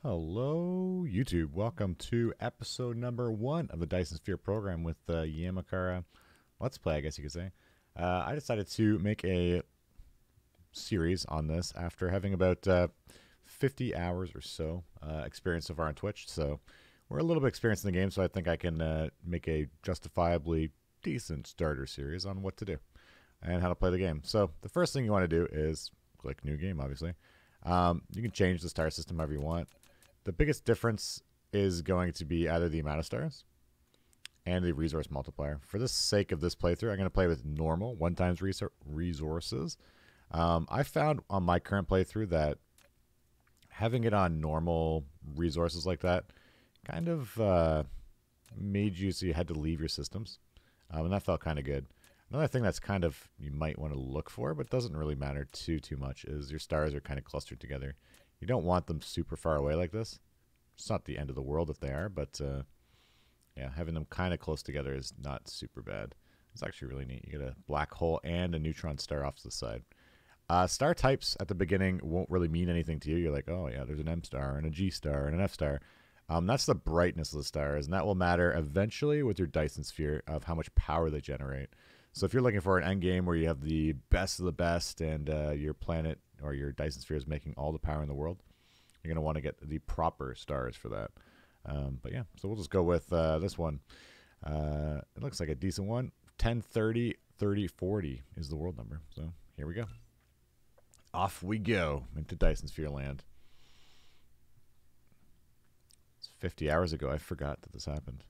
Hello, YouTube. Welcome to episode number 1 of the Dyson Sphere Program with Yama. Let's Play, I guess you could say. I decided to make a series on this after having about 50 hours or so experience so far on Twitch. So we're a little bit experienced in the game, so I think I can make a justifiably decent starter series on what to do and how to play the game. So the first thing you want to do is click New Game, obviously. You can change the star system however you want. The biggest difference is going to be either the amount of stars and the resource multiplier. For the sake of this playthrough, I'm going to play with normal 1 times resources. I found on my current playthrough that having it on normal resources like that kind of made you so you had to leave your systems. And that felt kind of good. Another thing that's kind of you might want to look for, but doesn't really matter too much, is your stars are kind of clustered together. You don't want them super far away like this. It's not the end of the world if they are, but yeah, having them kind of close together is not super bad. It's actually really neat. You get a black hole and a neutron star off to the side. Star types at the beginning won't really mean anything to you. You're like, oh yeah, there's an M star and a G star and an F star. That's the brightness of the stars, and that will matter eventually with your Dyson Sphere of how much power they generate. So if you're looking for an end game where you have the best of the best and your planet or your Dyson Sphere is making all the power in the world, you're going to want to get the proper stars for that. But yeah, so we'll just go with this one. It looks like a decent one. 10, 30, 30, 40 is the world number. So here we go. Off we go into Dyson Sphere land. It's 50 hours ago. I forgot that this happened.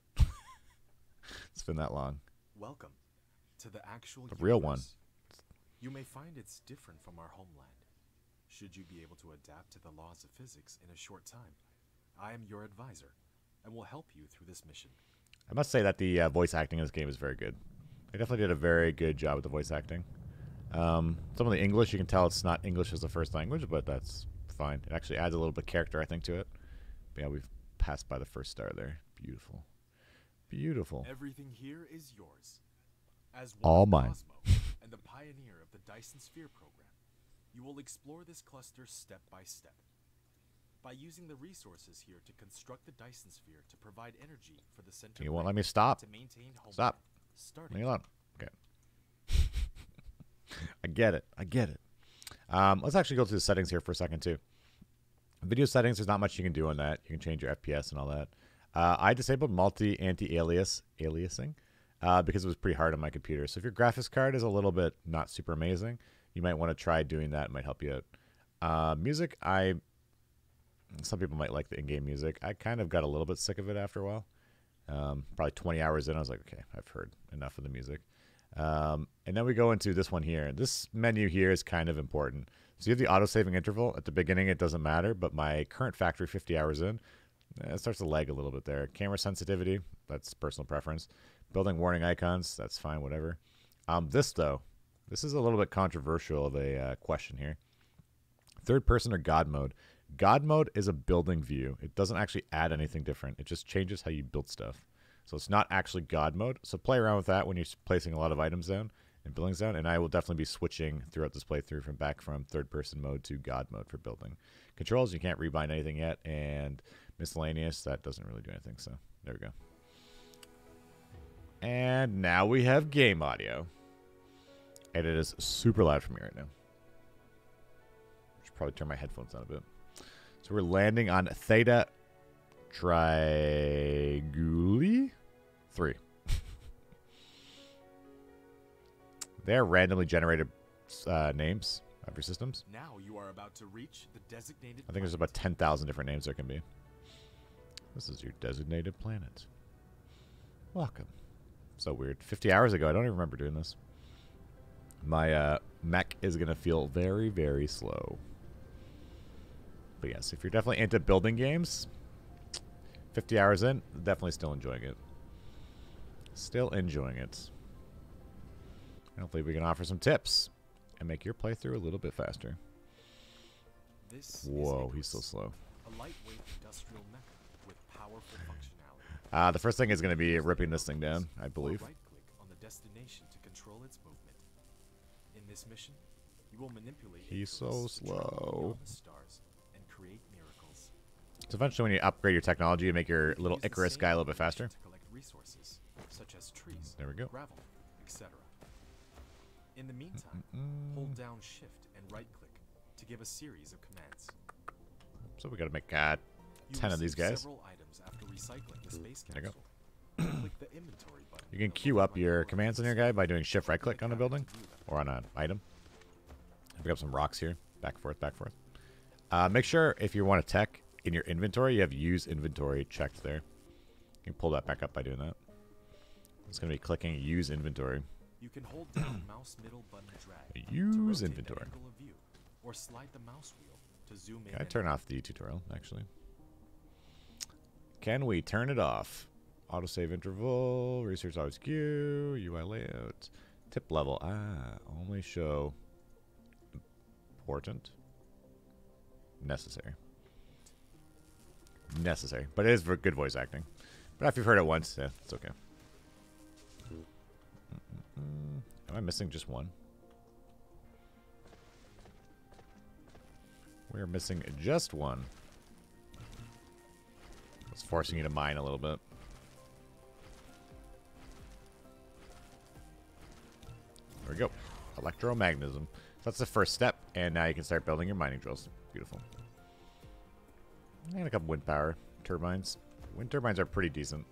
It's been that long. Welcome to the actual The real one. You may find it's different from our homeland. Should you be able to adapt to the laws of physics in a short time, I am your advisor and will help you through this mission. I must say that the voice acting in this game is very good. They definitely did a very good job with the voice acting. Some of the English, you can tell it's not English as the first language, but that's fine. It actually adds a little bit of character, I think, to it. But yeah, we've passed by the first star there. Beautiful. Beautiful. Everything here is yours. As All one mine. Cosmo and the pioneer of the Dyson Sphere Program, you will explore this cluster step by step. By using the resources here to construct the Dyson Sphere to provide energy for the center. You won't let me stop. To maintain home. Stop. Starting. Leave me alone. Okay. I get it. I get it. Let's actually go through the settings here for a second, too. Video settings, there's not much you can do on that. You can change your FPS and all that. I disabled multi-anti-aliasing because it was pretty hard on my computer. So if your graphics card is a little bit not super amazing, you might want to try doing that. It might help you out. Music, some people might like the in-game music. I kind of got a little bit sick of it after a while. Probably 20 hours in, I was like, okay, I've heard enough of the music. And then we go into this one here. This menu here is kind of important. So you have the auto-saving interval. At the beginning, it doesn't matter, but my current factory 50 hours in, it starts to lag a little bit there. Camera sensitivity, that's personal preference. Building warning icons, that's fine, whatever. This, though, this is a little bit controversial of a question here. Third person or God mode. God mode is a building view. It doesn't actually add anything different. It just changes how you build stuff. So it's not actually God mode. So play around with that when you're placing a lot of items down and buildings down. And I will definitely be switching throughout this playthrough from third person mode to God mode for building. Controls, you can't rebind anything yet. And miscellaneous, that doesn't really do anything. So there we go. And now we have game audio. And it is super loud for me right now. Should probably turn my headphones down a bit. So we're landing on Theta Triguli 3. They're randomly generated names of your systems. Now you are about to reach the designated. I think there's about 10,000 different names there can be. This is your designated planet. Welcome. So weird. 50 hours ago, I don't even remember doing this. My mech is going to feel very, very slow. But yes, if you're definitely into building games, 50 hours in, definitely still enjoying it. Still enjoying it. Hopefully we can offer some tips and make your playthrough a little bit faster. Whoa, he's so slow. A lightweight industrial mecha with powerful functionality. The first thing is going to be ripping this thing down, I believe. Right-click on the destination to control its movement. In this mission, you will manipulate. He's so slow. The stars and create miracles. So eventually when you upgrade your technology, you make your little Use the Icarus same guy a little bit information faster. to collect resources, such as trees, There we go. gravel, etc. In the meantime, hold down Shift and right-click to give a series of commands. So we gotta make You 10 of these receive guys. several items after recycling the space There you go. capsule. Click the inventory button. You can in the queue lower up right your corner commands of on the your guy screen. by doing shift right click Open on a the building cabinet to view them. or on an item. Pick up some rocks here. Back and forth, back and forth. Make sure if you want a tech in your inventory, you have use inventory checked there. You can pull that back up by doing that. It's going to be clicking use inventory. You can hold down mouse middle button drag to Use rotate the inventory. angle of view, or slide the mouse wheel to zoom in. Can I and turn out. off the tutorial, actually? Can we turn it off? Autosave interval, research always queue, UI layout, tip level. Only show important, necessary. Necessary, but it is for good voice acting. But if you've heard it once, yeah, it's okay. Am I missing just one? We're missing just one. It's forcing you to mine a little bit. There we go. Electromagnetism. So that's the first step, and now you can start building your mining drills. Beautiful. And a couple wind power turbines. Wind turbines are pretty decent.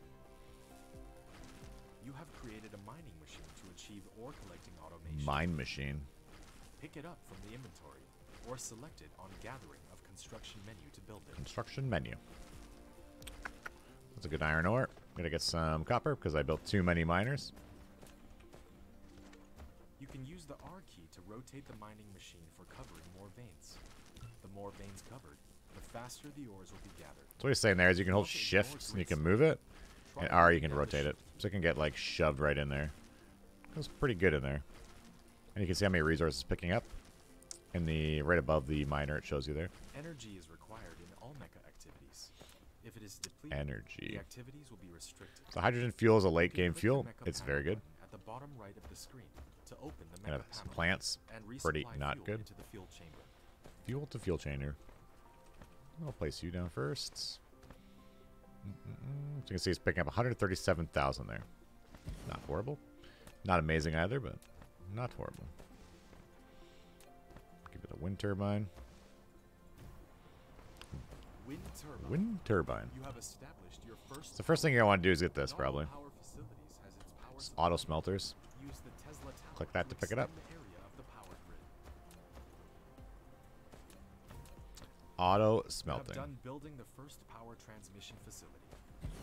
You have created a mining machine to achieve ore collecting automation. Mine machine. Pick it up from the inventory, or select it on Gathering of Construction menu to build it. Construction menu. That's a good iron ore. I'm gonna get some copper because I built too many miners. You can use the R key to rotate the mining machine for covering more veins. The more veins covered, the faster the ores will be gathered. So what he's saying there is you can hold Also shift and you can ignore move it, Try and to R you pick can up the rotate it. shift. So it can get like shoved right in there. Goes pretty good in there. And you can see how many resources it's picking up. In the right above the miner, it shows you there. Energy is required in all mecha activities. If it is depleted, Energy. the activities will be restricted. So hydrogen fuel is a late You can game click the fuel. mecha It's panel very good. button at the bottom right of the screen to open the And mecha some panel plants, and pretty resupply not fuel good. into the fuel chamber. Fuel to fuel chainer. I'll place you down first. So you can see it's picking up 137,000 there. Not horrible. Not amazing either, but not horrible. Give it a wind turbine. Wind turbine. Wind turbine. You have established your first. So the first thing you're going to want to do is get this, Not all probably. power facilities has its power It's supply. auto smelters. Use the Tesla tower Click that to pick it up. extend the area of the power grid. Auto You have smelting. done building the first power transmission facility,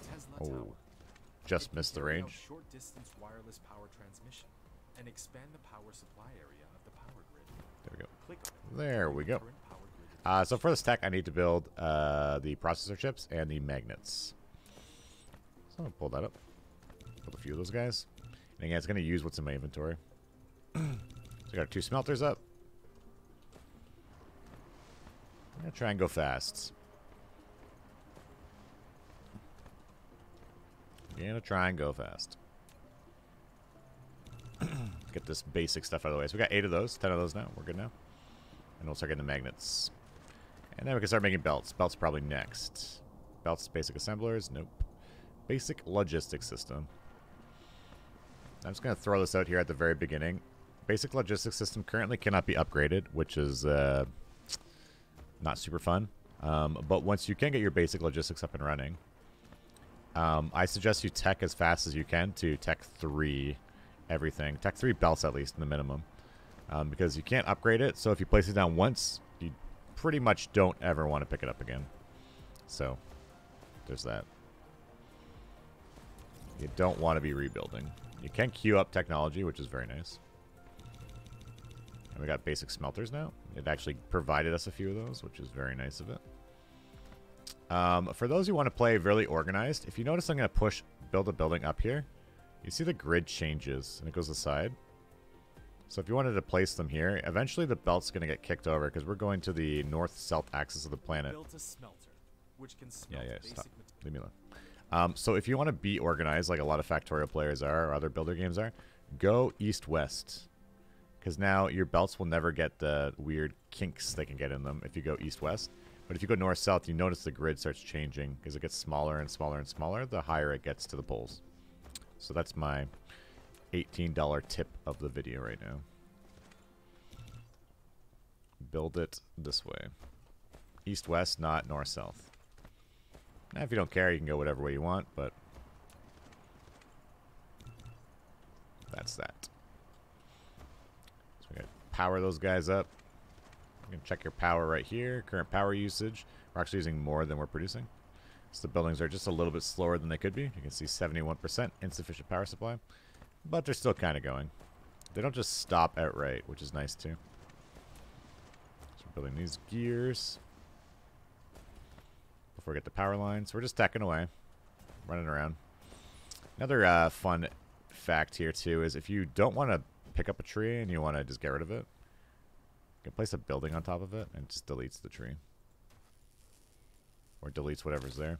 Tesla Oh, Tower. just It can missed the carry out range. short distance wireless power transmission and expand the power supply area of the power grid. There we go. Click on it. There to we bring go. the current power grid So for this tech, I need to build the processor chips and the magnets. So I'm going to pull that up. Build a few of those guys. And again, it's going to use what's in my inventory. So I got 2 smelters up. I'm going to try and go fast. Gonna try and go fast. Get this basic stuff out of the way. So we got 8 of those, 10 of those now. We're good now. And we'll start getting the magnets. And then we can start making belts. Belts probably next. Belts, basic assemblers. Nope. Basic logistics system. I'm just going to throw this out here at the very beginning. Basic logistics system currently cannot be upgraded, which is not super fun. But once you can get your basic logistics up and running, I suggest you tech as fast as you can to tech 3 everything. Tech 3 belts at least in the minimum. Because you can't upgrade it, so if you place it down once, you pretty much don't ever want to pick it up again. So, there's that. You don't want to be rebuilding. You can queue up technology, which is very nice. And we got basic smelters now. It actually provided us a few of those, which is very nice of it. For those who want to play really organized, if you notice I'm going to build a building up here, you see the grid changes and it goes aside. So if you wanted to place them here, eventually the belt's going to get kicked over because we're going to the north-south axis of the planet. built a smelter, which can smelt Yeah, basic stop. materials. Leave me alone. So if you want to be organized like a lot of Factorial players are or other builder games are, go east-west. Because now your belts will never get the weird kinks they can get in them if you go east-west. But if you go north-south, you notice the grid starts changing because it gets smaller and smaller and smaller the higher it gets to the poles. So that's my $18 tip of the video right now. Build it this way. East-west, not north-south. Now, if you don't care, you can go whatever way you want, but that's that. So we gotta power those guys up. You can check your power right here. Current power usage. We're actually using more than we're producing. So the buildings are just a little bit slower than they could be. You can see 71% insufficient power supply. But they're still kind of going. They don't just stop outright, which is nice too. So we're building these gears before we get the power lines. So we're just tacking away. Running around. Another fun fact here too is if you don't want to pick up a tree and you want to just get rid of it, you can place a building on top of it and it just deletes the tree. Or deletes whatever's there.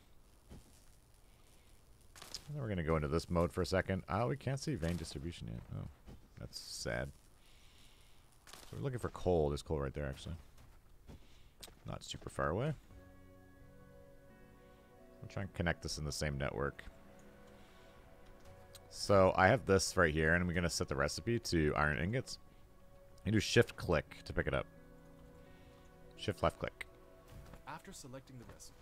And then we're going to go into this mode for a second. Oh, we can't see vein distribution yet. Oh, that's sad. So we're looking for coal. There's coal right there, actually. Not super far away. I'll try and connect this in the same network. So I have this right here, and I'm going to set the recipe to iron ingots. You do shift-click to pick it up. Shift-left-click. After selecting the recipe,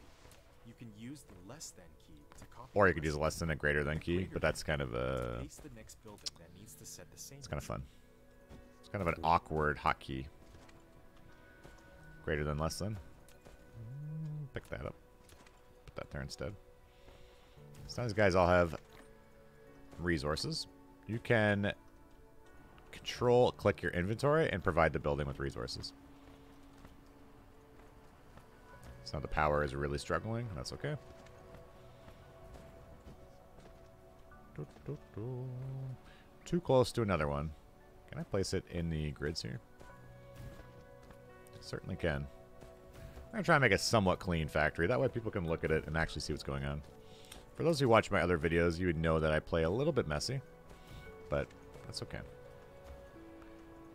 you can use the less than key to copy. Or you could use a less than a greater than key, but that's kind of a... Place the next building that needs to set the same. It's kind of fun. It's kind of an awkward hotkey. Greater than, less than. Pick that up. Put that there instead. So these guys all have resources. You can click your inventory and provide the building with resources. So now the power is really struggling. That's okay. Too close to another one. Can I place it in the grids here? Certainly can. I'm going to try and make a somewhat clean factory. That way people can look at it and actually see what's going on. For those who watch my other videos, you would know that I play a little bit messy. But that's okay.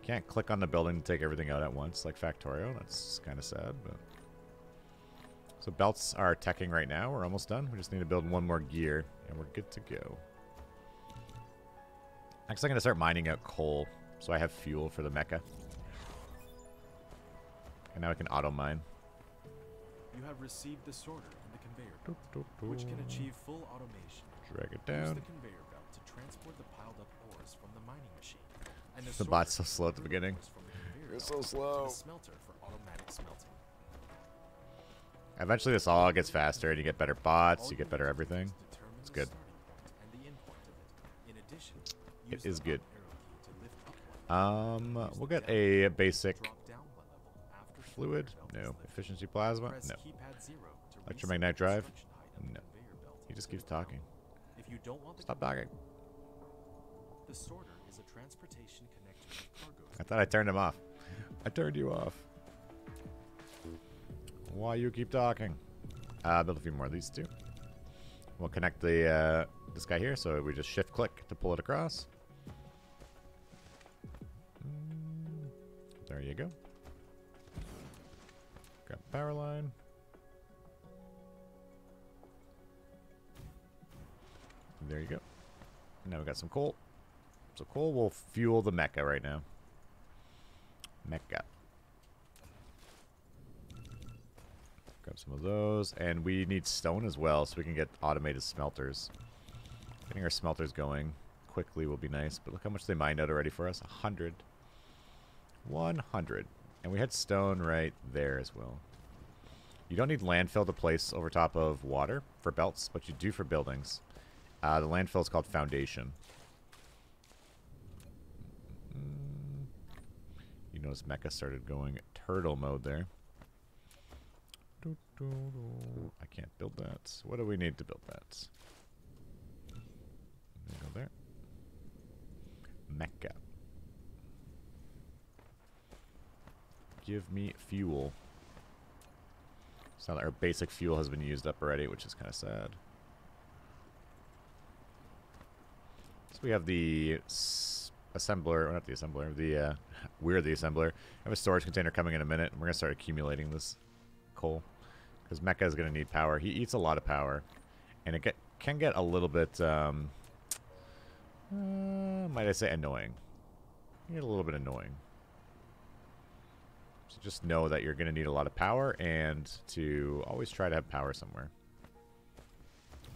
Can't click on the building to take everything out at once like Factorio. That's kind of sad, but... So belts are teching right now. We're almost done. We just need to build one more gear, and we're good to go. Next, I'm going to start mining out coal, so I have fuel for the mecha. And now I can auto-mine. You have received the sorter and the conveyor belt, which can achieve full automation. Drag it Use down. the conveyor belt to transport the piled-up ores from the mining machine. And The bot's so slow at the beginning. You're so slow. Smelter for automatic smelting. Eventually this all gets faster, and you get better bots, you get better everything. It's good. It is good. We'll get a basic fluid. No. Efficiency plasma. No. Electromagnetic drive. No. He just keeps talking. Stop talking. The sorter is a transportation connector of cargoes. I thought I turned him off. I turned you off. Why you keep talking? Build a few more of these two. We'll connect the this guy here, so we just shift click to pull it across. There you go. Grab the power line. There you go. Now we got some coal. So coal will fuel the mecha right now. Mecha. Grab some of those. And we need stone as well, so we can get automated smelters. Getting our smelters going quickly will be nice. But look how much they mined out already for us. 100. 100. And we had stone right there as well. You don't need landfill to place over top of water for belts, but you do for buildings. The landfill is called foundation. You notice Mecha started going turtle mode there. I can't build that. What do we need to build that? Go there. Mecha. Give me fuel. So now our basic fuel has been used up already, which is kind of sad. So we have the assembler, or not the assembler, we're the assembler. I have a storage container coming in a minute, and we're going to start accumulating this coal. Because Mecha is going to need power. He eats a lot of power. And it can get a little bit, might I say, annoying. Get a little bit annoying. So just know that you're going to need a lot of power and to always try to have power somewhere.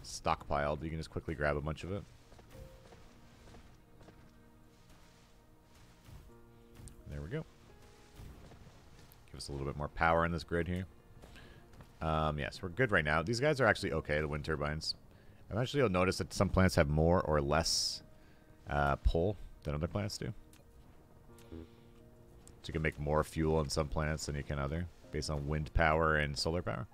Stockpiled. You can just quickly grab a bunch of it. There we go. Give us a little bit more power in this grid here. Yes, we're good right now. These guys are actually okay, the wind turbines. Eventually you'll notice that some plants have more or less pull than other plants do. So you can make more fuel in some plants than you can other, based on wind power and solar power.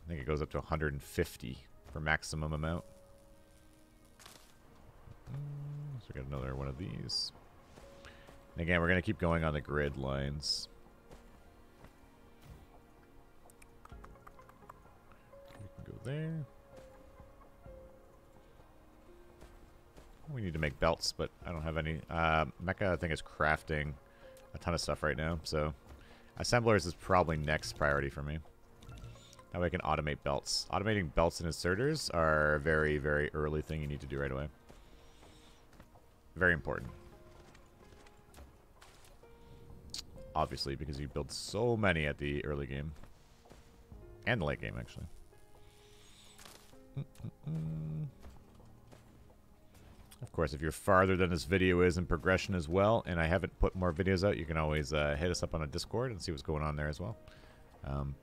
I think it goes up to 150 for maximum amount. So we got another one of these. And again, we're going to keep going on the grid lines. We can go there. We need to make belts, but I don't have any. Mecha, I think, is crafting a ton of stuff right now. So assemblers is probably next priority for me. That way I can automate belts. Automating belts and inserters are a very, very early thing you need to do right away. Very important. Obviously, because you build so many at the early game. And the late game, actually. Of course, if you're farther than this video is in progression as well, and I haven't put more videos out, you can always hit us up on a Discord and see what's going on there as well.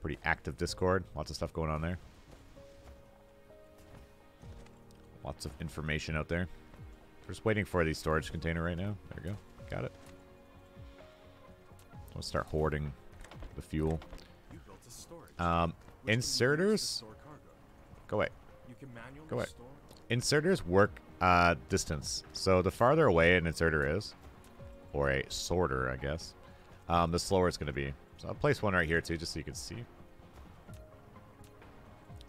Pretty active Discord. Lots of stuff going on there. Lots of information out there. We're just waiting for the storage container right now. There we go. Got it. We'll start hoarding the fuel. You built a storage, Inserters. Go away. You can manually Go away. store. Inserters work distance. So the farther away an inserter is, or a sorter, I guess, the slower it's going to be. So I'll place one right here too, just so you can see.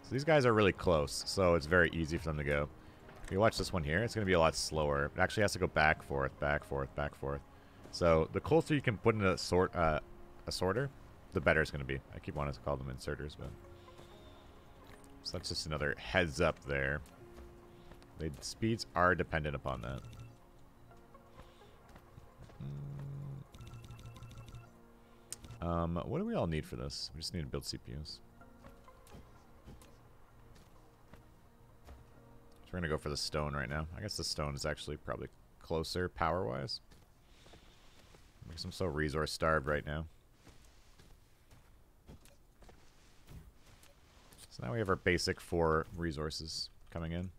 So these guys are really close, so it's very easy for them to go. If you watch this one here, it's going to be a lot slower. It actually has to go back, forth, back, forth, back, forth. So the closer you can put in a sorter, the better it's going to be. I keep wanting to call them inserters, but so that's just another heads up there. The speeds are dependent upon that. What do we all need for this? We just need to build CPUs. So we're going to go for the stone right now. I guess the stone is actually probably closer power-wise. Because I'm so resource-starved right now. So now we have our basic 4 resources coming in.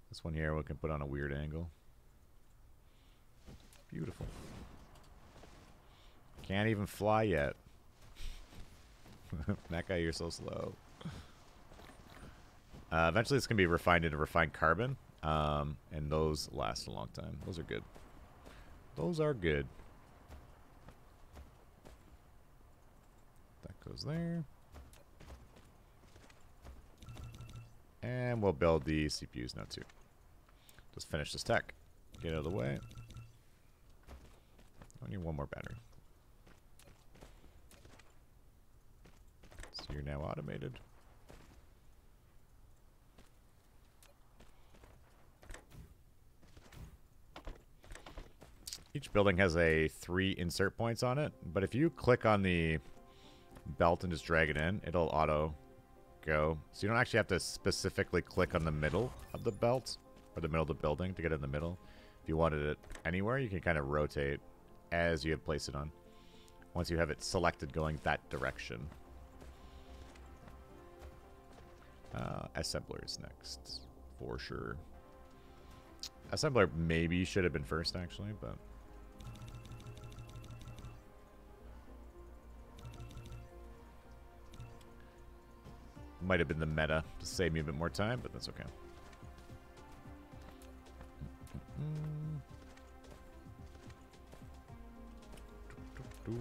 This one here we can put on a weird angle. Beautiful. Can't even fly yet. Mecha, you're so slow. Eventually it's going to be refined into refined carbon. And those last a long time. Those are good. Those are good. That goes there. And we'll build the CPUs now too. Just finish this tech. Get out of the way. I need one more battery. So you're now automated. Each building has 3 insert points on it, but if you click on the belt and just drag it in, it'll auto go. So you don't actually have to specifically click on the middle of the belt or the middle of the building to get in the middle. If you wanted it anywhere, you can kind of rotate as you have placed it on. Once you have it selected going that direction. Assembler is next, for sure. Assembler maybe should have been first, actually, but... might have been the meta to save me a bit more time, but that's okay. So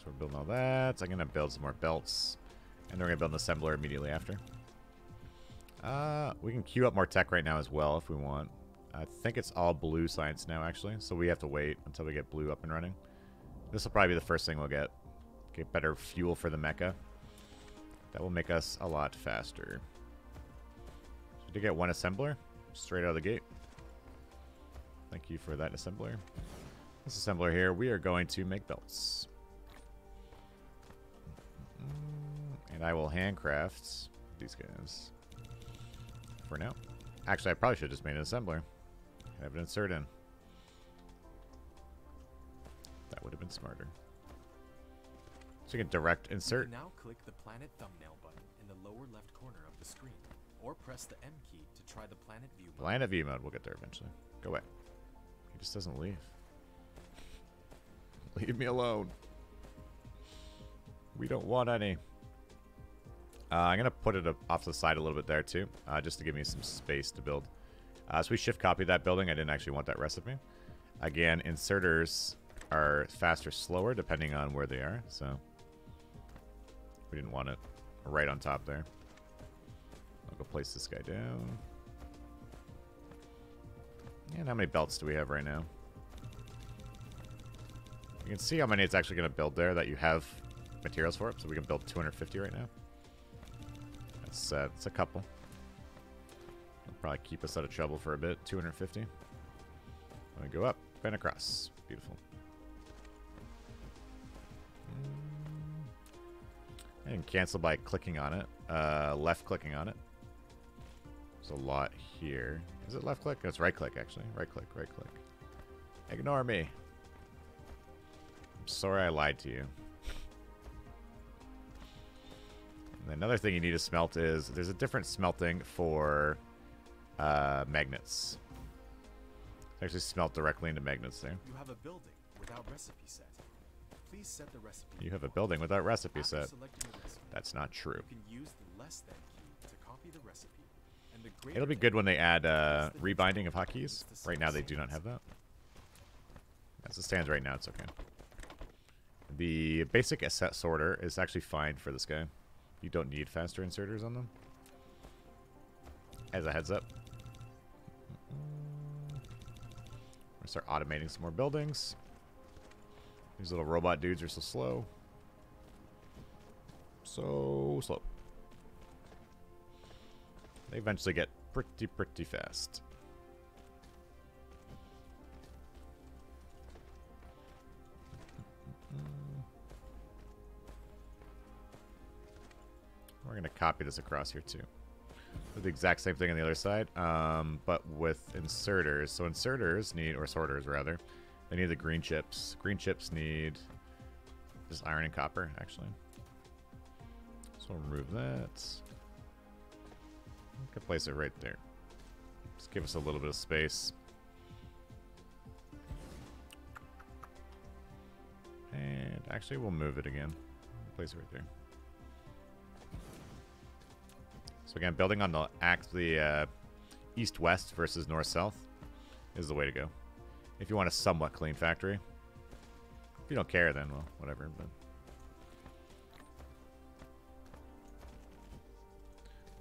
we're building all that. So I'm going to build some more belts. And then we're going to build an assembler immediately after. We can queue up more tech right now as well if we want. I think it's all blue science now, actually. So we have to wait until we get blue up and running. This will probably be the first thing we'll get Get better fuel for the mecha. That will make us a lot faster. So to get one assembler straight out of the gate. Thank you for that assembler. This assembler here, we are going to make belts. And I will handcraft these guys for now. Actually, I probably should have just made an assembler. Have an insert in. That would have been smarter. So you can direct insert. You can now click the planet thumbnail button in the lower left corner of the screen, or press the M key to try the planet view mode. Planet view mode. We'll get there eventually. Go away. He just doesn't leave. Leave me alone. We don't want any. I'm going to put it off to the side a little bit there too, just to give me some space to build. So we shift copy that building. I didn't actually want that recipe. Again, inserters are fast or slower depending on where they are, so we didn't want it right on top there. I'll go place this guy down. And how many belts do we have right now? You can see how many it's actually going to build there that you have materials for it, so we can build 250 right now. That's a couple. It'll probably keep us out of trouble for a bit. 250. Let me go up and across. Beautiful. I can cancel by clicking on it. Left clicking on it. There's a lot here. Is it left click? It's right click actually. Right click, right click. Ignore me. I'm sorry I lied to you. And another thing you need to smelt is there's a different smelting for magnets. Actually smelt directly into magnets there. You have a building without recipe set. Please set the recipe. You have a building without recipe After set. selecting the recipe, That's not true. you can use the less than key to copy the recipe. And the greater It'll be good when they add rebinding of hotkeys. Right now they do not have that. As it stands right now, it's okay. The basic asset sorter is actually fine for this guy. You don't need faster inserters on them. As a heads up. We're gonna start automating some more buildings. These little robot dudes are so slow. So slow. They eventually get pretty fast. We're going to copy this across here too. Do the exact same thing on the other side, but with inserters. So inserters need, or sorters rather, they need the green chips. Green chips need just iron and copper, actually. So we'll remove that. We could place it right there. Just give us a little bit of space. And actually, we'll move it again. Place it right there. So again, building on the east-west versus north-south is the way to go. If you want a somewhat clean factory. If you don't care, then, well, whatever. But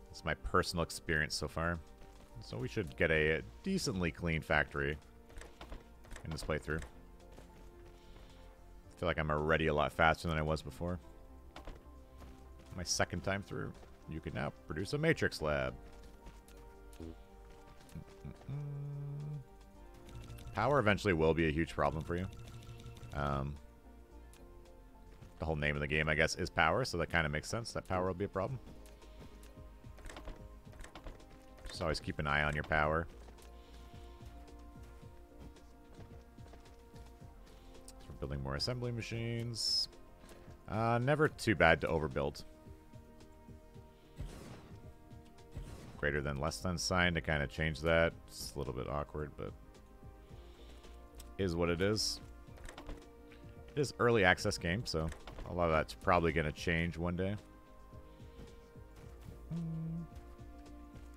it's my personal experience so far. So we should get a decently clean factory in this playthrough. I feel like I'm already a lot faster than I was before. My second time through. You can now produce a matrix lab. Power eventually will be a huge problem for you. The whole name of the game, I guess, is power, so that kind of makes sense that power will be a problem. Just always keep an eye on your power. So we're building more assembly machines. Never too bad to overbuild. Greater than, less than sign to kind of change that. It's a little bit awkward, but is what it is. It is early access game, so a lot of that's probably going to change one day.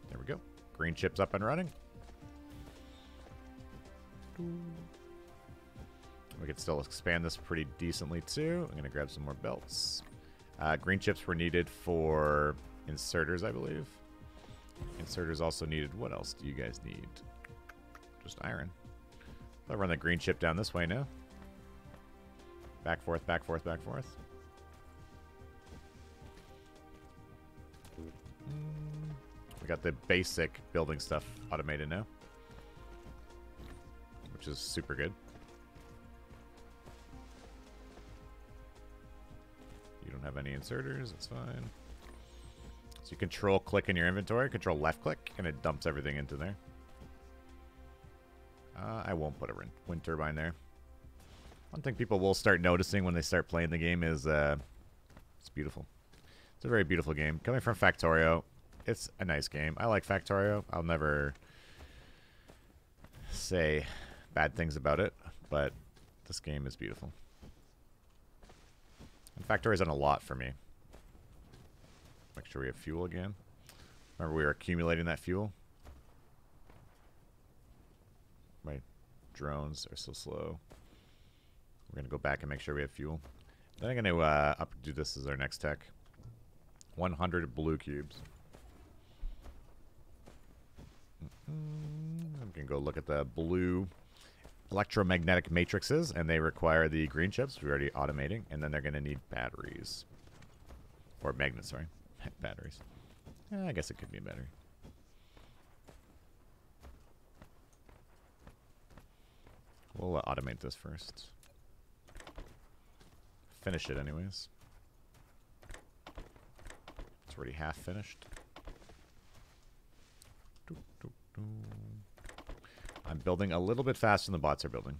There we go. Green chips up and running. We could still expand this pretty decently too. I'm going to grab some more belts. Green chips were needed for inserters, I believe. Inserters also needed. What else do you guys need? Just iron. I'll run the green chip down this way now. Back forth, back forth, back forth. We got the basic building stuff automated now, which is super good. You don't have any inserters, that's fine. So you control click in your inventory, control left click, and it dumps everything into there. I won't put a wind turbine there. One thing people will start noticing when they start playing the game is it's beautiful. It's a very beautiful game. Coming from Factorio, it's a nice game. I like Factorio. I'll never say bad things about it, but this game is beautiful. And Factorio's done a lot for me. Make sure we have fuel again. Remember we were accumulating that fuel? My drones are so slow. We're going to go back and make sure we have fuel. Then I'm going to do this as our next tech. 100 blue cubes. I'm going to go look at the blue electromagnetic matrices, and they require the green chips. We're already automating, and then they're going to need batteries. Or magnets, sorry. Batteries. I guess it could be a battery. We'll automate this first. Finish it anyways. It's already half finished. I'm building a little bit faster than the bots are building.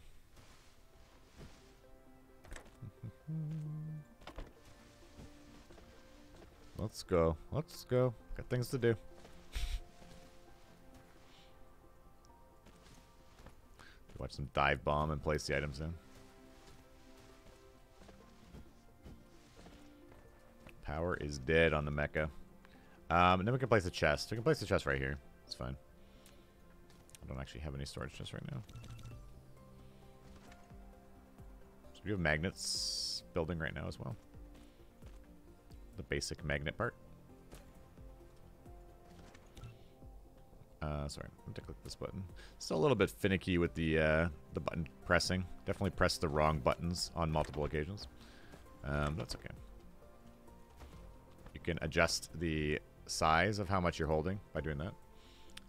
Let's go. Let's go. Got things to do. Watch them dive bomb and place the items in. Power is dead on the mecha. And then we can place a chest. We can place the chest right here. It's fine. I don't actually have any storage chests right now. So we have magnets building right now as well. The basic magnet part. Sorry, I'm going to click this button. Still a little bit finicky with the button pressing. Definitely pressed the wrong buttons on multiple occasions. That's okay. You can adjust the size of how much you're holding by doing that.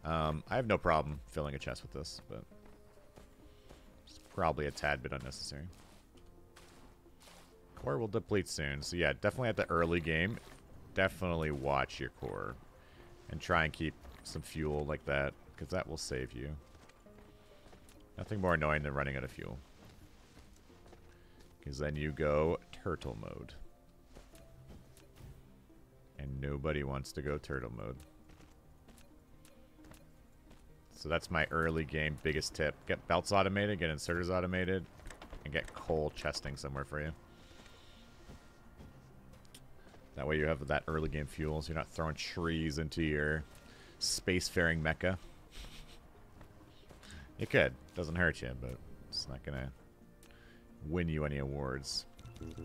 I have no problem filling a chest with this, but it's probably a tad bit unnecessary. Core will deplete soon. So yeah, definitely at the early game, definitely watch your core. And try and keep some fuel like that, because that will save you. Nothing more annoying than running out of fuel. Because then you go turtle mode. And nobody wants to go turtle mode. So that's my early game biggest tip. Get belts automated, get inserters automated, and get coal chesting somewhere for you. That way you have that early game fuel, so you're not throwing trees into your spacefaring mecha. It could. Doesn't hurt you, but it's not going to win you any awards.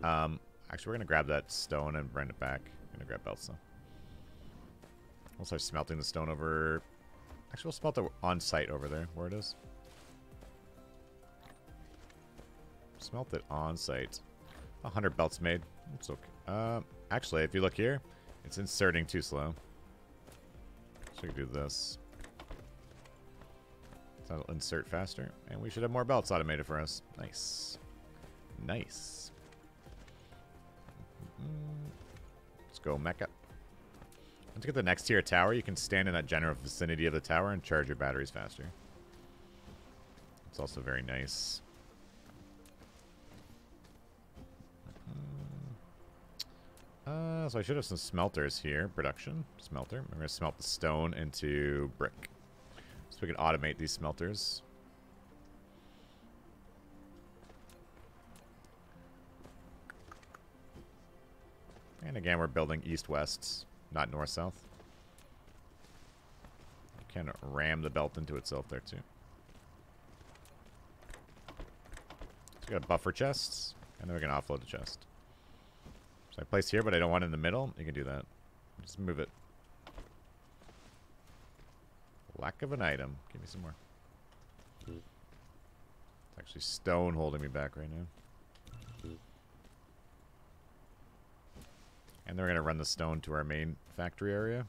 Actually, we're going to grab that stone and bring it back. I'm going to grab belts, though. We'll start smelting the stone over... Actually, we'll smelt it on site over there, where it is. Smelt it on site. 100 belts made. It's okay. Actually, if you look here, it's inserting too slow. So we can do this. So it'll insert faster. And we should have more belts automated for us. Nice. Nice. Let's go mecha. Once you get the next tier tower, you can stand in that general vicinity of the tower and charge your batteries faster. It's also very nice. So I should have some smelters here. Production. Smelter. I'm going to smelt the stone into brick. So we can automate these smelters. And again, we're building east-west, not north-south. Can ram the belt into itself there, too. So we got buffer chests, and then we can offload the chest. So I place here, but I don't want it in the middle. You can do that. Just move it. Lack of an item. Give me some more. It's actually stone holding me back right now. And then we're going to run the stone to our main factory area.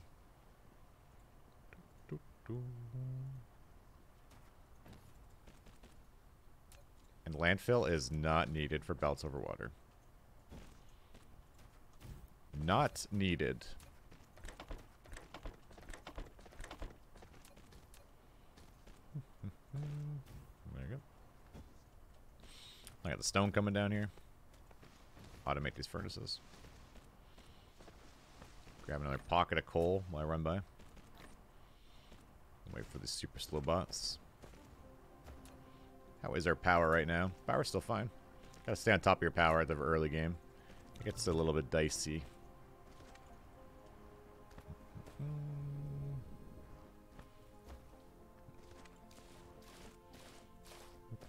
And landfill is not needed for belts over water. Not needed. There you go. I got the stone coming down here. Automate these furnaces. Grab another pocket of coal while I run by. Wait for these super slow bots. How is our power right now? Power's still fine. Gotta stay on top of your power at the early game. It gets a little bit dicey.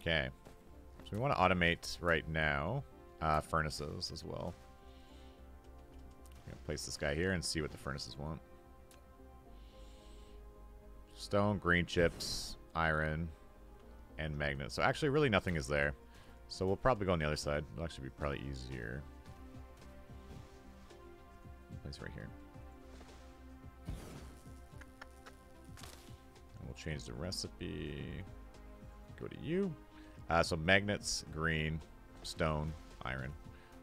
Okay. So we want to automate right now furnaces as well. I'm going to place this guy here and see what the furnaces want. Stone, green chips, iron, and magnets. So actually really nothing is there. So we'll probably go on the other side. It'll actually be probably easier. Place right here. And we'll change the recipe. Go to you. So magnets, green, stone, iron.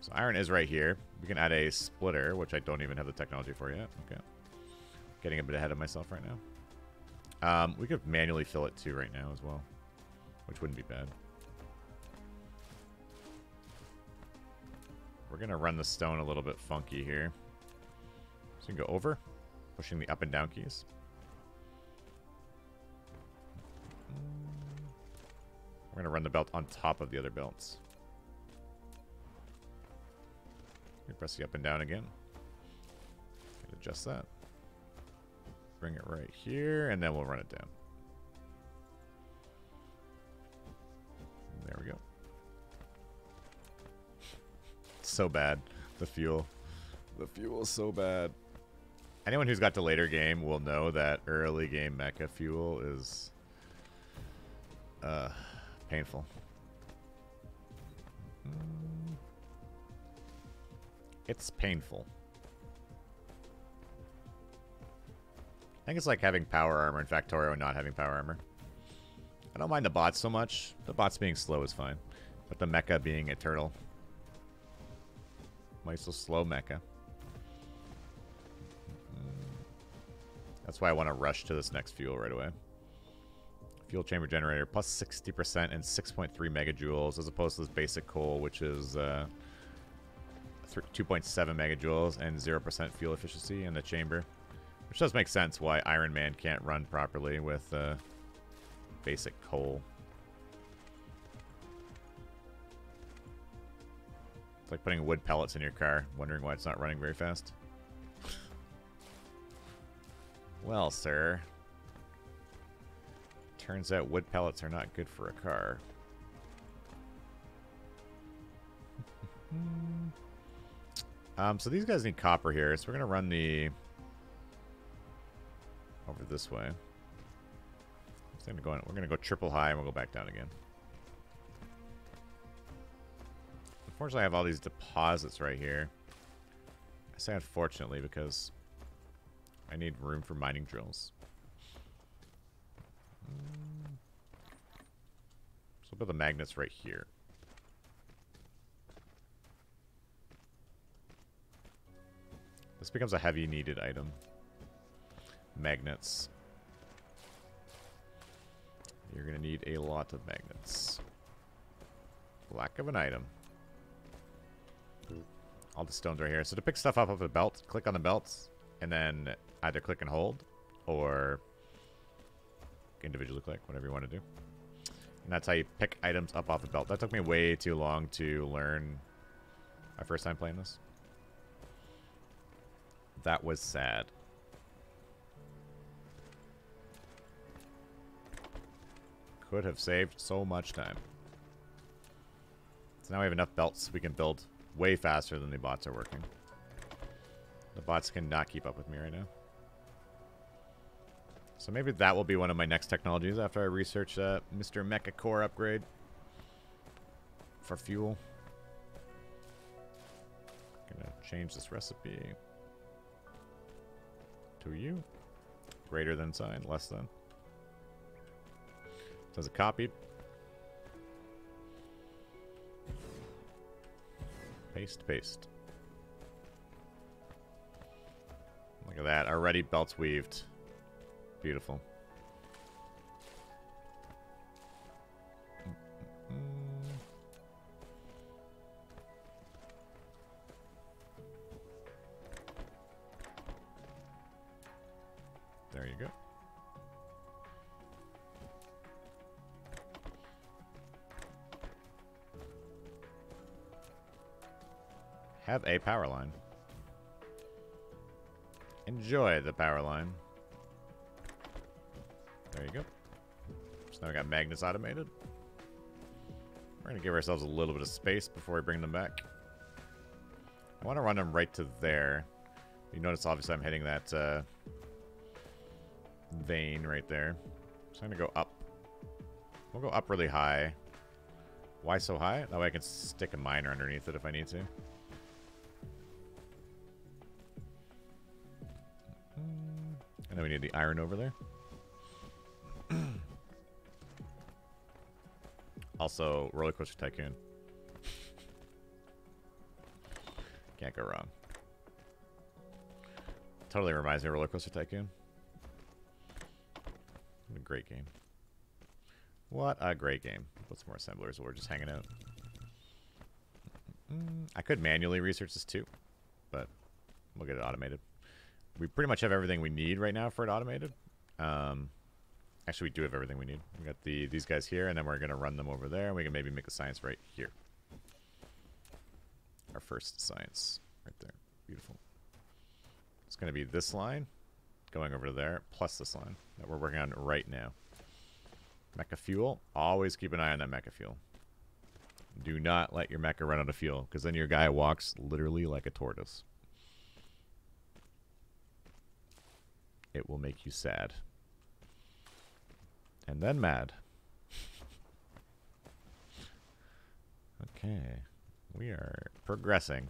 So iron is right here. We can add a splitter, which I don't even have the technology for yet. Okay. Getting a bit ahead of myself right now. We could manually fill it too right now as well, which wouldn't be bad. We're going to run the stone a little bit funky here. So you can go over, pushing the up and down keys. We're going to run the belt on top of the other belts. You press the up and down again. Adjust that. Bring it right here, and then we'll run it down. There we go. It's so bad. The fuel. The fuel is so bad. Anyone who's got the later game will know that early game mecha fuel is painful. It's painful. I think it's like having power armor in Factorio and not having power armor. I don't mind the bots so much. The bots being slow is fine. But the mecha being eternal. Why so slow, mecha? That's why I want to rush to this next fuel right away. Fuel chamber generator plus 60% and 6.3 megajoules as opposed to this basic coal, which is 2.7 megajoules and 0% fuel efficiency in the chamber. Which does make sense why Iron Man can't run properly with basic coal. It's like putting wood pellets in your car, wondering why it's not running very fast. Well, sir. Turns out wood pellets are not good for a car. So these guys need copper here, so we're gonna run the over this way. We're gonna go triple high and we'll go back down again. Unfortunately, I have all these deposits right here. I say unfortunately because I need room for mining drills. So we'll put the magnets right here. This becomes a heavy needed item. Magnets. You're going to need a lot of magnets. Lack of an item. All the stones right here. So to pick stuff up off the belt, click on the belts, and then either click and hold, or individually click, whatever you want to do. And that's how you pick items up off the belt. That took me way too long to learn my first time playing this. That was sad. Could have saved so much time. So now we have enough belts we can build way faster than the bots are working. The bots cannot keep up with me right now. So maybe that will be one of my next technologies after I research Mr. Mecha Core upgrade for fuel. Gonna change this recipe to you. Greater than sign, less than. Says it copied. Paste, paste. Look at that. Already belts weaved. Beautiful. There you go. Have a power line. Enjoy the power line. There you go. So now we got magnets automated. We're going to give ourselves a little bit of space before we bring them back. I want to run them right to there. You notice, obviously, I'm hitting that vein right there. So I'm going to go up. We'll go up really high. Why so high? That way I can stick a miner underneath it if I need to. And then we need the iron over there. Also, Roller Coaster Tycoon. Can't go wrong. Totally reminds me of Roller Coaster Tycoon. What a great game. What a great game. Put some more assemblers while we're just hanging out. I could manually research this too, but we'll get it automated. We pretty much have everything we need right now for it automated. Actually, we do have everything we need. We got these guys here, and then we're going to run them over there, and we can maybe make the science right here. Our first science right there. Beautiful. It's going to be this line going over to there, plus this line that we're working on right now. Mecha fuel. Always keep an eye on that mecha fuel. Do not let your mecha run out of fuel, because then your guy walks literally like a tortoise. It will make you sad. And then mad. Okay. We are progressing.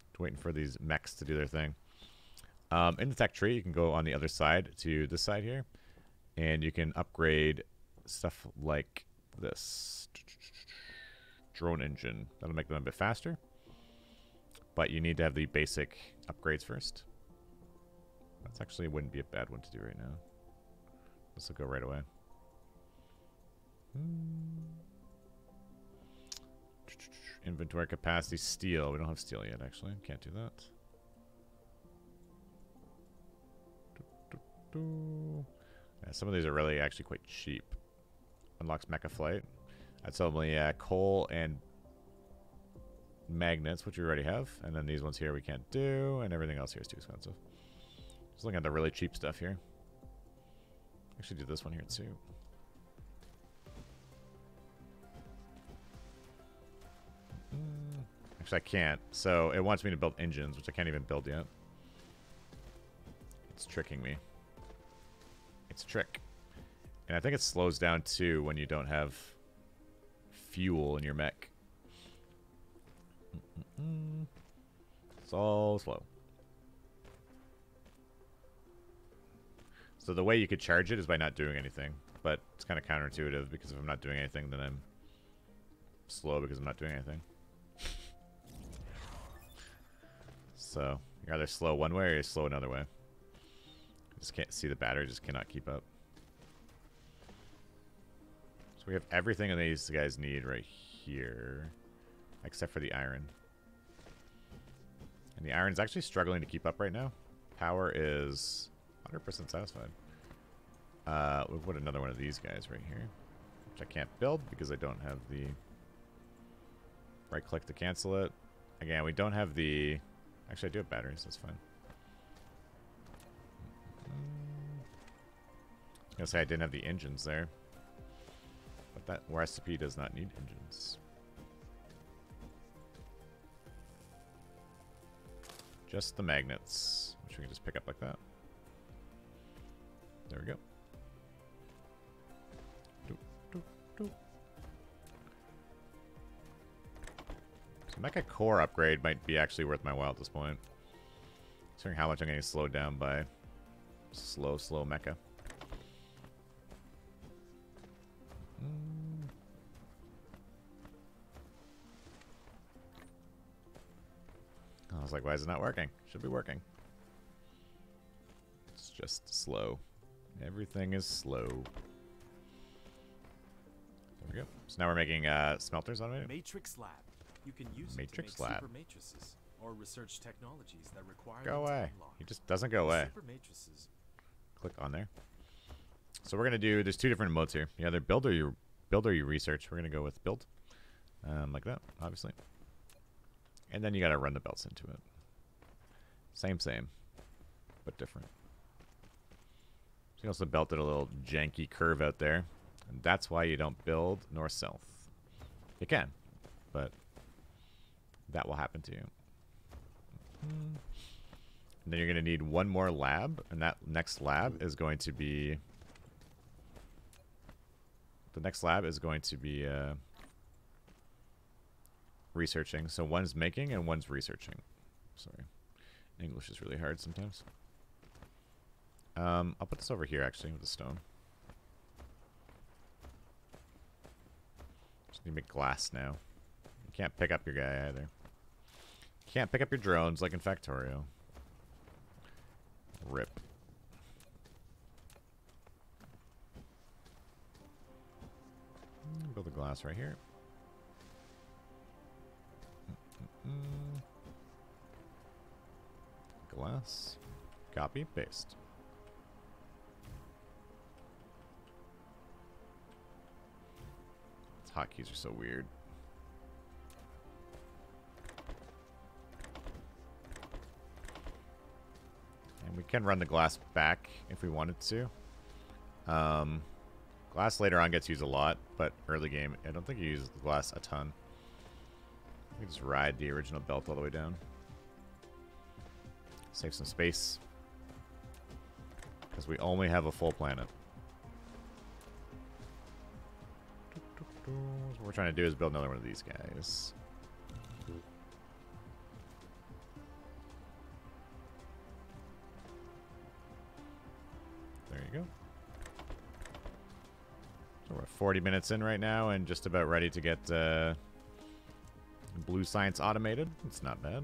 Just waiting for these mechs to do their thing. In the tech tree, you can go on the other side to this side here. And you can upgrade stuff like this. Drone engine. That'll make them a bit faster. But you need to have the basic upgrades first. That's actually wouldn't be a bad one to do right now. This will go right away. Inventory capacity, steel. We don't have steel yet, actually. Can't do that. Yeah, some of these are really actually quite cheap. Unlocks mecha flight. That's only coal and magnets, which we already have. And then these ones here we can't do. And everything else here is too expensive. Just looking at the really cheap stuff here. Actually do this one here too. Actually I can't. So it wants me to build engines, which I can't even build yet. It's tricking me. It's a trick. And I think it slows down too when you don't have fuel in your mech. It's all slow. So the way you could charge it is by not doing anything. But it's kind of counterintuitive because if I'm not doing anything, then I'm slow because I'm not doing anything. So you're either slow one way or you're slow another way. Just can't see the battery, just cannot keep up. So we have everything that these guys need right here. Except for the iron. And the iron is actually struggling to keep up right now. Power is 100% satisfied. We'll put another one of these guys right here. Which I can't build because I don't have the... Right click to cancel it. Again, we don't have the... Actually, I do have batteries. That's fine. I was going to say I didn't have the engines there. But that recipe does not need engines. Just the magnets, which we can just pick up like that. There we go. So Mecha Core upgrade might be actually worth my while at this point. Considering how much I'm getting slowed down by slow Mecha. was like, why is it not working? Should be working. It's just slow. Everything is slow. There we go. So now we're making smelters on it. Matrix Lab. You can use Matrix it to make Lab. super matrices or research technologies that require Go them to away. unlock. He just doesn't go away. Super matrices. Click on there. So we're gonna do. There's two different modes here. You either build or you research. We're gonna go with build, like that, obviously. And then you gotta run the belts into it. Same, but different. So you also belted a little janky curve out there, and that's why you don't build north-south. You can, but that will happen to you. And then you're gonna need one more lab, and that next lab is going to be. The next lab is going to be researching. So one's making and one's researching. Sorry. English is really hard sometimes. I'll put this over here actually with the stone. Just need to make glass now. You can't pick up your guy either. You can't pick up your drones like in Factorio. Rip. Build a glass right here. Glass. Copy, paste. These hotkeys are so weird. And we can run the glass back if we wanted to. Glass later on gets used a lot, but early game, I don't think you use the glass a ton. You can just ride the original belt all the way down. Save some space. Because we only have a full planet. What we're trying to do is build another one of these guys. There you go. So we're 40 minutes in right now and just about ready to get blue science automated. It's not bad.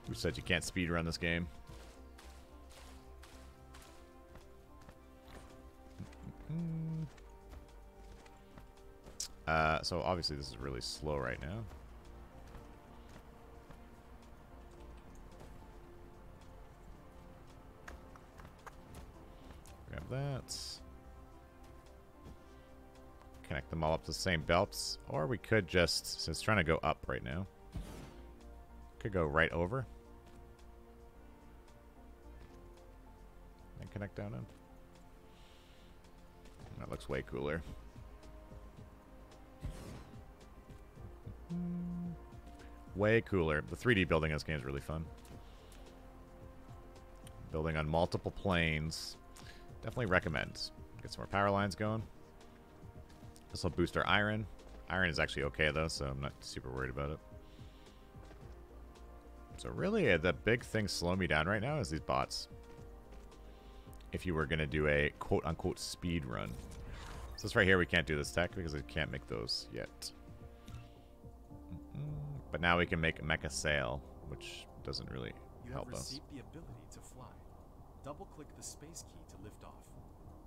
Who said you can't speedrun this game? So obviously this is really slow right now. Grab that. Connect them all up to the same belts. Or we could just, since it's trying to go up right now, could go right over. And connect down in. That looks way cooler. Way cooler. The 3D building in this game is really fun. Building on multiple planes. Definitely recommend. Get some more power lines going. This will boost our iron. Iron is actually okay though, so I'm not super worried about it. So really, the big thing slowing me down right now is these bots. If you were going to do a quote-unquote speed run. So this right here, we can't do this tech because I can't make those yet. But now we can make mecha sail, which doesn't really help us. You have received the ability to fly. Double-click the space key to lift off,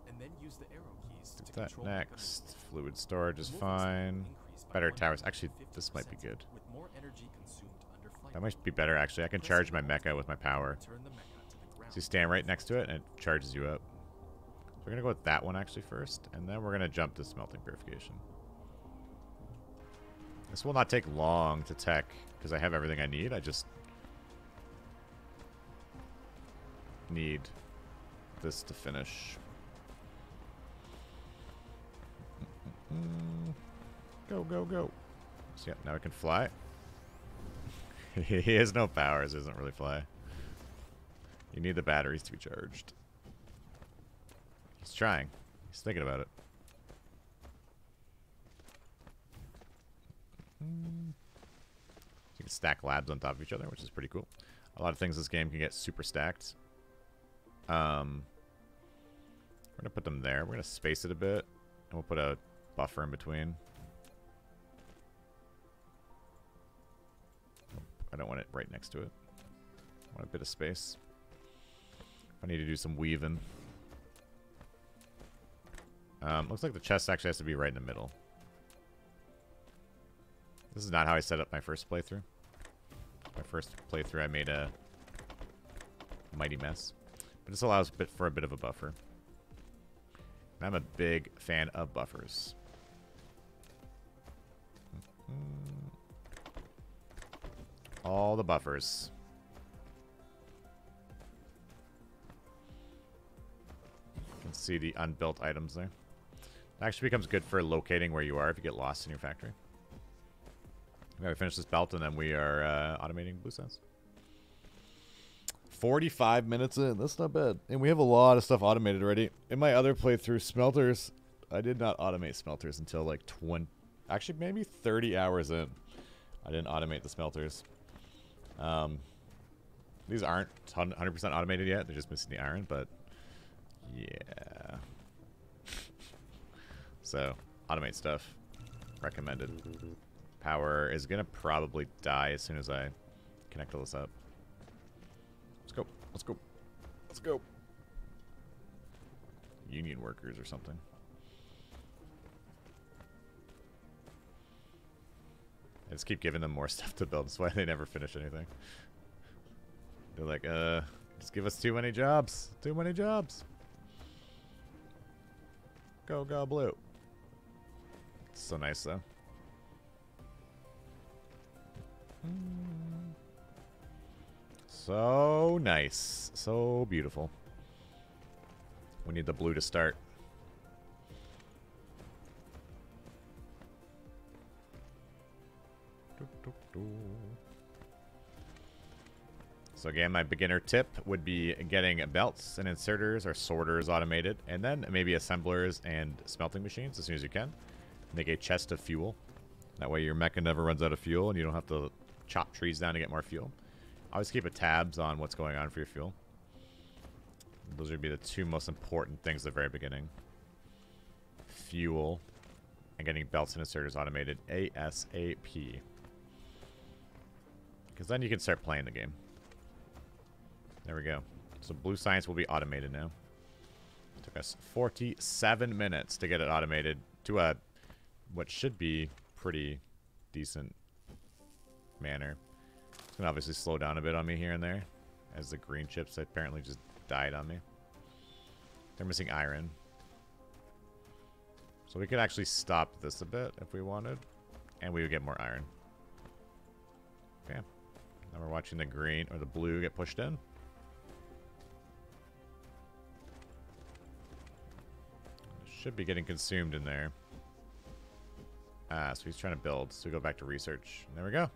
and then use the arrow keys to control next. Fluid storage is fine. Better towers. Actually, this might be good. With more energy consumed under flight. That might be better, actually. I can charge my mecha with my power. Turn the mecha to the ground. So you stand right next to it, and it charges you up. So we're going to go with that one, actually, first. And then we're going to jump to smelting purification. This will not take long to tech, because I have everything I need. I just need this to finish. Go, go, go. So yeah, now we can fly. He has no powers, doesn't really fly. You need the batteries to be charged. He's trying. He's thinking about it. You can stack labs on top of each other, which is pretty cool. A lot of things this game can get super stacked. We're going to put them there. We're going to space it a bit. And we'll put a buffer in between. I don't want it right next to it. I want a bit of space. I need to do some weaving. Looks like the chest actually has to be right in the middle. This is not how I set up my first playthrough. My first playthrough, I made a mighty mess. But this allows for a bit of a buffer. And I'm a big fan of buffers. All the buffers. You can see the unbuilt items there. It actually becomes good for locating where you are if you get lost in your factory. We finish this belt and then we are automating blue cells. 45 minutes in. That's not bad. And we have a lot of stuff automated already. In my other playthrough, smelters, I did not automate smelters until like 20... Actually, maybe 30 hours in. I didn't automate the smelters. These aren't 100% automated yet. They're just missing the iron, but... Yeah. So, automate stuff. Recommended. Power is going to probably die as soon as I connect all this up. Let's go. Let's go. Let's go. Union workers or something. I just keep giving them more stuff to build. That's why they never finish anything. They're like, just give us too many jobs. Too many jobs. Go, go, blue. It's so nice, though. So nice. So beautiful. We need the blue to start. So again, my beginner tip would be getting belts and inserters or sorters automated, and then maybe assemblers and smelting machines as soon as you can. Make a chest of fuel. That way your mecha never runs out of fuel and you don't have to chop trees down to get more fuel. Always keep a tabs on what's going on for your fuel. Those would be the two most important things at the very beginning. Fuel and getting belts and inserters automated ASAP. Because then you can start playing the game. There we go. So blue science will be automated now. It took us 47 minutes to get it automated to a what should be pretty decent manner. It's going to obviously slow down a bit on me here and there, as the green chips apparently just died on me. They're missing iron. So we could actually stop this a bit if we wanted, and we would get more iron. Okay. Now we're watching the green, or the blue get pushed in. Should be getting consumed in there. Ah, so he's trying to build. So we go back to research. There we go.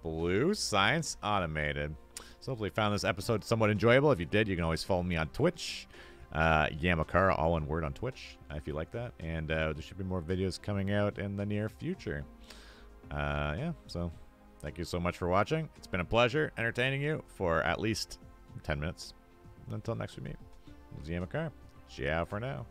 Blue science automated. So hopefully you found this episode somewhat enjoyable. If you did, you can always follow me on Twitch. Yama, all one word on Twitch, if you like that. And there should be more videos coming out in the near future. Yeah, so thank you so much for watching. It's been a pleasure entertaining you for at least 10 minutes. Until next we meet. This is Yama. Ciao for now.